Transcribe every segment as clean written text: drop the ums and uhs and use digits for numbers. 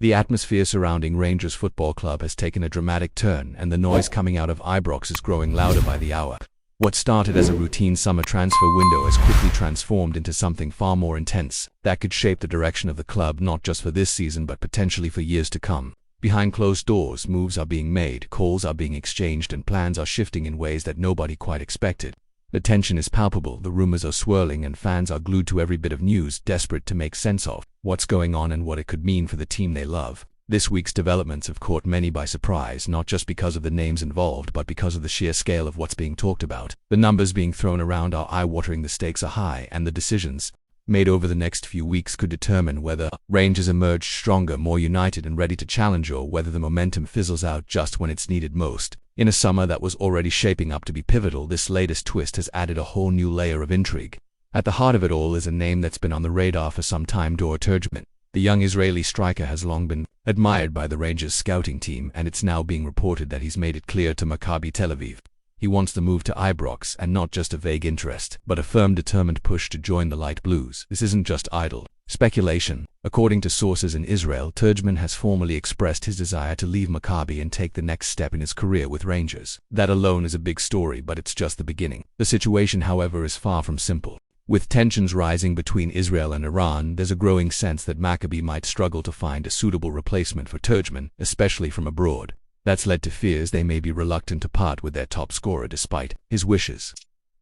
The atmosphere surrounding Rangers Football Club has taken a dramatic turn, and the noise coming out of Ibrox is growing louder by the hour. What started as a routine summer transfer window has quickly transformed into something far more intense that could shape the direction of the club not just for this season but potentially for years to come. Behind closed doors, moves are being made, calls are being exchanged, and plans are shifting in ways that nobody quite expected. The tension is palpable, the rumors are swirling, and fans are glued to every bit of news, desperate to make sense of what's going on and what it could mean for the team they love. This week's developments have caught many by surprise, not just because of the names involved, but because of the sheer scale of what's being talked about. The numbers being thrown around are eye-watering, the stakes are high, and the decisions made over the next few weeks could determine whether Rangers emerge stronger, more united, and ready to challenge, or whether the momentum fizzles out just when it's needed most. In a summer that was already shaping up to be pivotal, this latest twist has added a whole new layer of intrigue. At the heart of it all is a name that's been on the radar for some time: Dor Turgeman. The young Israeli striker has long been admired by the Rangers scouting team, and it's now being reported that he's made it clear to Maccabi Tel Aviv he wants to move to Ibrox, and not just a vague interest, but a firm, determined push to join the Light Blues. This isn't just idle speculation. According to sources in Israel, Turgeman has formally expressed his desire to leave Maccabi and take the next step in his career with Rangers. That alone is a big story, but it's just the beginning. The situation, however, is far from simple. With tensions rising between Israel and Iran, there's a growing sense that Maccabi might struggle to find a suitable replacement for Turgeman, especially from abroad. That's led to fears they may be reluctant to part with their top scorer despite his wishes.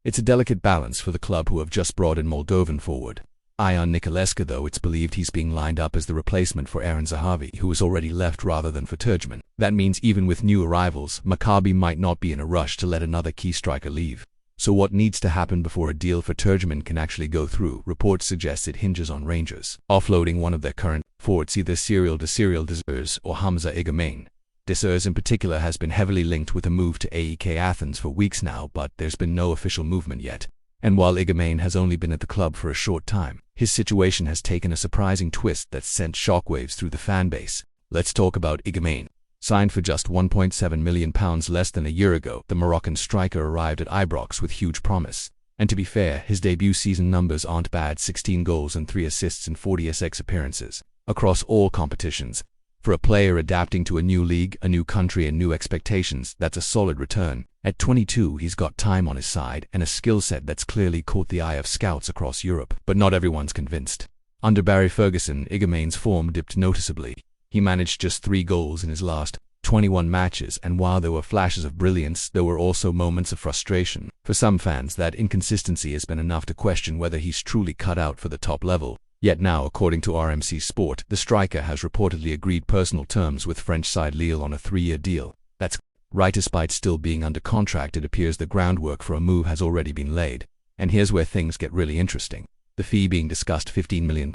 It's a delicate balance for the club, who have just brought in Moldovan forward Ion Niculescu, though it's believed he's being lined up as the replacement for Aaron Zahavi, who has already left, rather than for Turgeman. That means even with new arrivals, Maccabi might not be in a rush to let another key striker leave. So what needs to happen before a deal for Turgeman can actually go through? Reports suggest it hinges on Rangers offloading one of their current forwards, either Cyril Desires or Hamza Igamain. Desires in particular has been heavily linked with a move to AEK Athens for weeks now, but there's been no official movement yet. And while Igamain has only been at the club for a short time, his situation has taken a surprising twist that's sent shockwaves through the fan base. Let's talk about Igamain. Signed for just £1.7 million less than a year ago, the Moroccan striker arrived at Ibrox with huge promise. And to be fair, his debut season numbers aren't bad: 16 goals and 3 assists in 40 SX appearances across all competitions. For a player adapting to a new league, a new country, and new expectations, that's a solid return. At 22, he's got time on his side and a skill set that's clearly caught the eye of scouts across Europe. But not everyone's convinced. Under Barry Ferguson, Igamain's form dipped noticeably. He managed just 3 goals in his last 21 matches, and while there were flashes of brilliance, there were also moments of frustration. For some fans, that inconsistency has been enough to question whether he's truly cut out for the top level. Yet now, according to RMC Sport, the striker has reportedly agreed personal terms with French side Lille on a 3-year deal. That's right. Despite still being under contract, it appears the groundwork for a move has already been laid. And here's where things get really interesting. The fee being discussed, £15 million.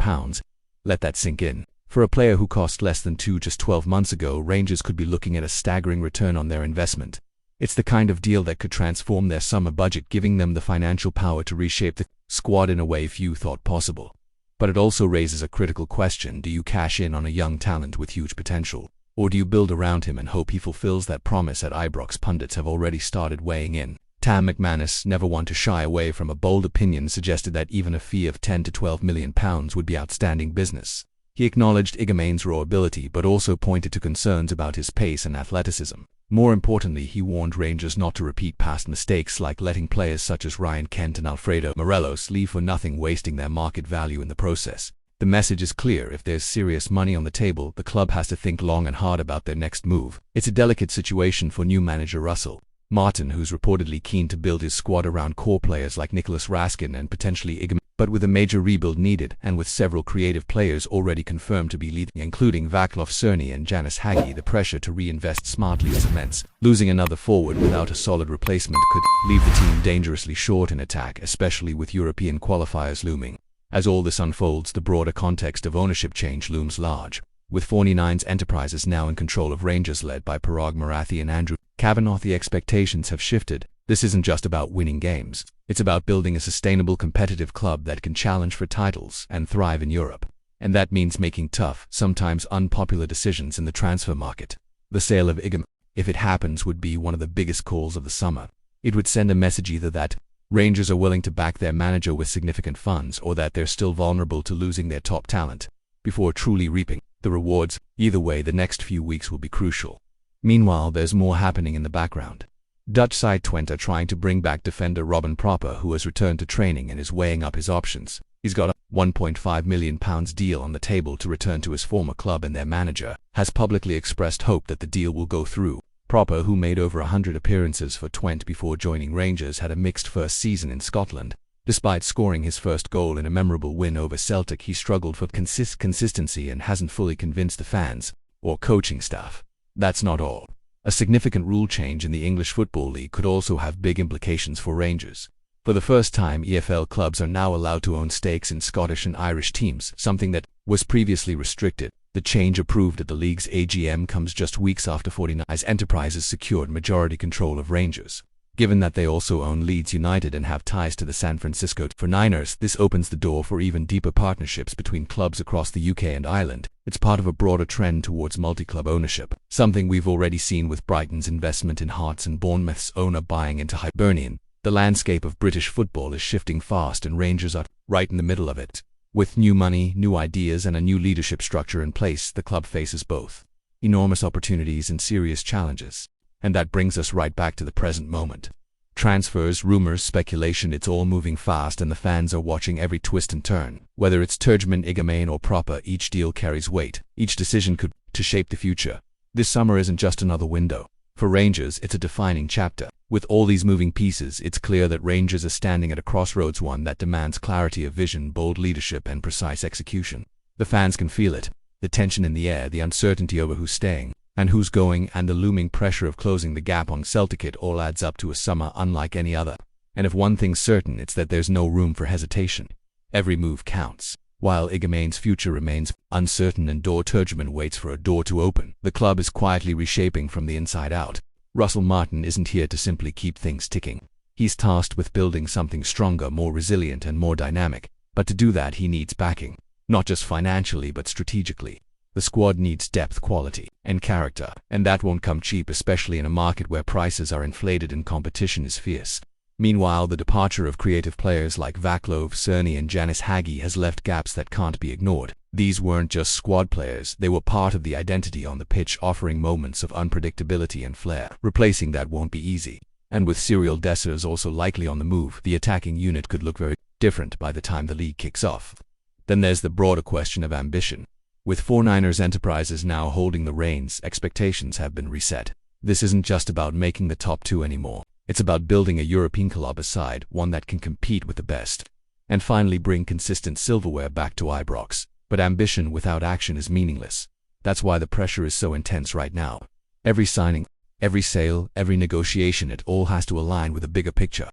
Let that sink in. For a player who cost less than £2 just 12 months ago, Rangers could be looking at a staggering return on their investment. It's the kind of deal that could transform their summer budget, giving them the financial power to reshape the squad in a way few thought possible. But it also raises a critical question: do you cash in on a young talent with huge potential? Or do you build around him and hope he fulfills that promise at Ibrox? Pundits have already started weighing in. Tam McManus, never one to shy away from a bold opinion, suggested that even a fee of £10 to £12 million would be outstanding business. He acknowledged Igamain's raw ability, but also pointed to concerns about his pace and athleticism. More importantly, he warned Rangers not to repeat past mistakes, like letting players such as Ryan Kent and Alfredo Morelos leave for nothing, wasting their market value in the process. The message is clear: if there's serious money on the table, the club has to think long and hard about their next move. It's a delicate situation for new manager Russell Martin, who's reportedly keen to build his squad around core players like Nicholas Raskin and potentially Igamain. But with a major rebuild needed, and with several creative players already confirmed to be leading, including Vaclav Cerny and Janis Hagi, the pressure to reinvest smartly is immense. Losing another forward without a solid replacement could leave the team dangerously short in attack, especially with European qualifiers looming. As all this unfolds, the broader context of ownership change looms large. With 49's Enterprises now in control of Rangers, led by Parag Marathi and Andrew Kavanagh, the expectations have shifted. This isn't just about winning games. It's about building a sustainable, competitive club that can challenge for titles and thrive in Europe. And that means making tough, sometimes unpopular decisions in the transfer market. The sale of Igamain, if it happens, would be one of the biggest calls of the summer. It would send a message either that Rangers are willing to back their manager with significant funds, or that they're still vulnerable to losing their top talent before truly reaping the rewards. Either way, the next few weeks will be crucial. Meanwhile, there's more happening in the background. Dutch side Twente are trying to bring back defender Robin Proper, who has returned to training and is weighing up his options. He's got a £1.5 million deal on the table to return to his former club, and their manager has publicly expressed hope that the deal will go through. Proper, who made over 100 appearances for Twente before joining Rangers, had a mixed first season in Scotland. Despite scoring his first goal in a memorable win over Celtic, he struggled for consistency and hasn't fully convinced the fans or coaching staff. That's not all. A significant rule change in the English Football League could also have big implications for Rangers. For the first time, EFL clubs are now allowed to own stakes in Scottish and Irish teams, something that was previously restricted. The change, approved at the league's AGM, comes just weeks after 49ers Enterprises secured majority control of Rangers. Given that they also own Leeds United and have ties to the San Francisco 49ers, this opens the door for even deeper partnerships between clubs across the UK and Ireland. It's part of a broader trend towards multi-club ownership, something we've already seen with Brighton's investment in Hearts and Bournemouth's owner buying into Hibernian. The landscape of British football is shifting fast, and Rangers are right in the middle of it. With new money, new ideas, and a new leadership structure in place, the club faces both enormous opportunities and serious challenges. And that brings us right back to the present moment. Transfers, rumours, speculation, it's all moving fast, and the fans are watching every twist and turn. Whether it's Turgeman, Igamain, or Proper, each deal carries weight. Each decision could shape the future. This summer isn't just another window. For Rangers, it's a defining chapter. With all these moving pieces, it's clear that Rangers are standing at a crossroads, one that demands clarity of vision, bold leadership, and precise execution. The fans can feel it. The tension in the air, the uncertainty over who's staying and who's going, and the looming pressure of closing the gap on Celtic. It all adds up to a summer unlike any other. And if one thing's certain, it's that there's no room for hesitation. Every move counts. While Igamain's future remains uncertain and Turgeman waits for a door to open, the club is quietly reshaping from the inside out. Russell Martin isn't here to simply keep things ticking. He's tasked with building something stronger, more resilient, and more dynamic. But to do that, he needs backing. Not just financially, but strategically. The squad needs depth, quality, and character, and that won't come cheap, especially in a market where prices are inflated and competition is fierce. Meanwhile, the departure of creative players like Vaclav Cerny and Janis Hagi has left gaps that can't be ignored. These weren't just squad players, they were part of the identity on the pitch, offering moments of unpredictability and flair. Replacing that won't be easy. And with Cyril Dessers also likely on the move, the attacking unit could look very different by the time the league kicks off. Then there's the broader question of ambition. With 49ers Enterprises now holding the reins, expectations have been reset. This isn't just about making the top two anymore. It's about building a European club side, one that can compete with the best. And finally bring consistent silverware back to Ibrox. But ambition without action is meaningless. That's why the pressure is so intense right now. Every signing, every sale, every negotiation, it all has to align with a bigger picture.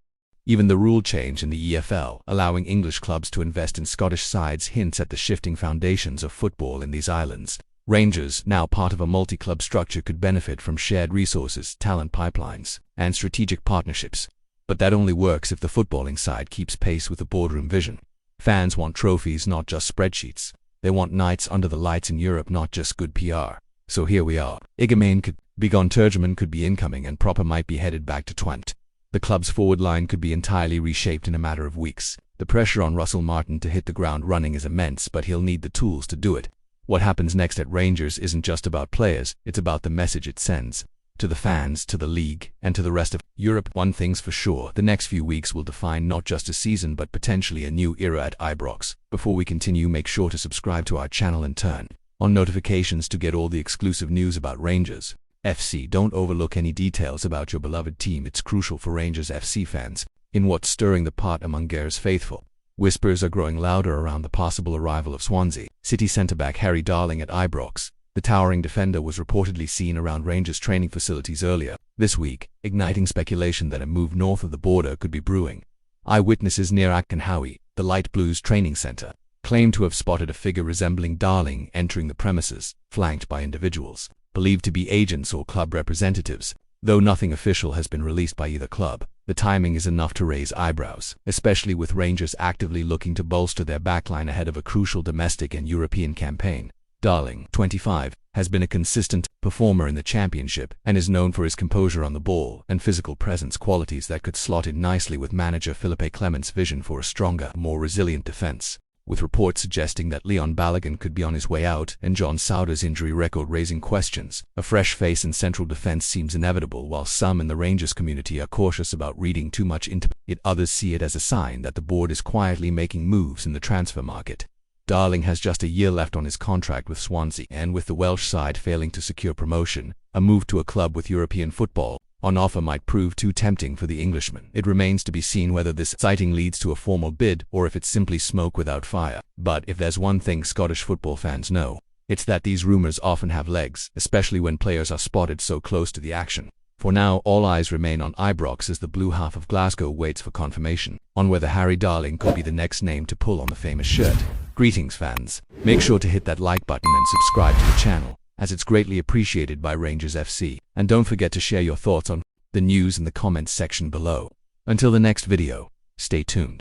Even the rule change in the EFL, allowing English clubs to invest in Scottish sides, hints at the shifting foundations of football in these islands. Rangers, now part of a multi-club structure, could benefit from shared resources, talent pipelines, and strategic partnerships. But that only works if the footballing side keeps pace with the boardroom vision. Fans want trophies, not just spreadsheets. They want nights under the lights in Europe, not just good PR. So here we are. Igamain could be gone, Turgeman could be incoming, and Proper might be headed back to Twente. The club's forward line could be entirely reshaped in a matter of weeks. The pressure on Russell Martin to hit the ground running is immense, but he'll need the tools to do it. What happens next at Rangers isn't just about players, it's about the message it sends. To the fans, to the league, and to the rest of Europe. One thing's for sure, the next few weeks will define not just a season but potentially a new era at Ibrox. Before we continue, make sure to subscribe to our channel and turn on notifications to get all the exclusive news about Rangers FC. Don't overlook any details about your beloved team. It's crucial for Rangers FC fans. In what's stirring the pot among Gair's faithful, whispers are growing louder around the possible arrival of Swansea City centre-back Harry Darling at Ibrox. The towering defender was reportedly seen around Rangers training facilities earlier this week, igniting speculation that a move north of the border could be brewing. Eyewitnesses near Achkenhowie, the Light Blues training centre, claimed to have spotted a figure resembling Darling entering the premises, flanked by individuals believed to be agents or club representatives. Though nothing official has been released by either club, the timing is enough to raise eyebrows, especially with Rangers actively looking to bolster their backline ahead of a crucial domestic and European campaign. Darling, 25, has been a consistent performer in the Championship and is known for his composure on the ball and physical presence, qualities that could slot in nicely with manager Philippe Clement's vision for a stronger, more resilient defense. with reports suggesting that Leon Balogun could be on his way out and John Souta's injury record raising questions. A fresh face in central defense seems inevitable, while some in the Rangers community are cautious about reading too much into it. Others see it as a sign that the board is quietly making moves in the transfer market. Darling has just a year left on his contract with Swansea, and with the Welsh side failing to secure promotion, a move to a club with European football on offer might prove too tempting for the Englishman. It remains to be seen whether this sighting leads to a formal bid or if it's simply smoke without fire. But if there's one thing Scottish football fans know, it's that these rumours often have legs, especially when players are spotted so close to the action. For now, all eyes remain on Ibrox as the blue half of Glasgow waits for confirmation on whether Harry Darling could be the next name to pull on the famous shirt. Greetings, fans. Make sure to hit that like button and subscribe to the channel, as it's greatly appreciated by Rangers FC. And don't forget to share your thoughts on the news in the comments section below. Until the next video, stay tuned.